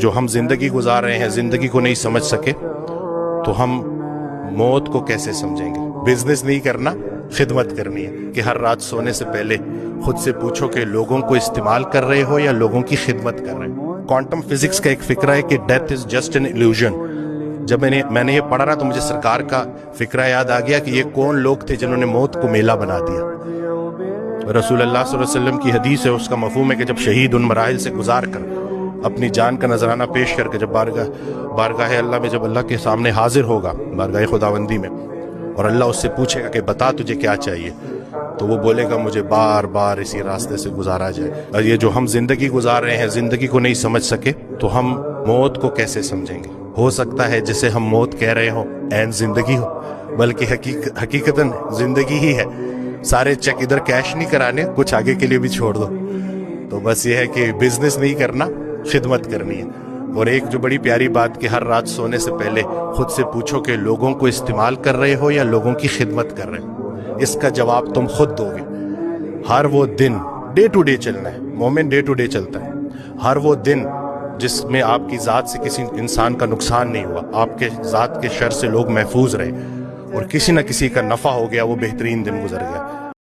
جو ہم زندگی گزار رہے ہیں زندگی کو نہیں سمجھ سکے تو ہم موت کو کیسے سمجھیں گے؟ بزنس نہیں کرنا، خدمت کرنی ہے کہ ہر رات سونے سے پہلے خود سے پوچھو کہ لوگوں کو استعمال کر رہے ہو یا لوگوں کی خدمت کر رہے ہو۔ کوانٹم فزکس کا ایک فکرہ ہے کہ death is just an illusion. جب میں نے یہ پڑھا نا تو مجھے سرکار کا فکرہ یاد آ گیا کہ یہ کون لوگ تھے جنہوں نے موت کو میلہ بنا دیا۔ رسول اللہ صلی اللہ علیہ وسلم کی حدیث ہے، اس کا مفہوم ہے کہ جب شہید ان مراحل سے گزار کر اپنی جان کا نذرانہ پیش کر کے جب بارگاہ اللہ میں جب اللہ کے سامنے حاضر ہوگا، بارگاہ خداوندی میں، اور اللہ اس سے پوچھے گا کہ بتا تجھے کیا چاہیے، تو وہ بولے گا مجھے بار بار اسی راستے سے گزارا جائے۔ اور یہ جو ہم زندگی گزار رہے ہیں زندگی کو نہیں سمجھ سکے تو ہم موت کو کیسے سمجھیں گے؟ ہو سکتا ہے جسے ہم موت کہہ رہے ہوں عین زندگی ہو، بلکہ حقیقتاً زندگی ہی ہے۔ سارے چیک ادھر کیش نہیں کرانے، کچھ آگے کے لیے بھی چھوڑ دو۔ تو بس یہ ہے کہ بزنس نہیں کرنا، خدمت کرنی ہے۔ اور ایک جو بڑی پیاری بات کہ ہر رات سونے سے پہلے خود سے پوچھو کہ لوگوں کو استعمال کر رہے ہو یا لوگوں کی خدمت کر رہے ہو۔ اس کا جواب تم خود دو گے۔ ہر وہ دن ڈے ٹو ڈے چلنا ہے، مومن ڈے ٹو ڈے چلتا ہے۔ ہر وہ دن جس میں آپ کی ذات سے کسی انسان کا نقصان نہیں ہوا، آپ کے ذات کے شر سے لوگ محفوظ رہے اور کسی نہ کسی کا نفع ہو گیا، وہ بہترین دن گزر گیا۔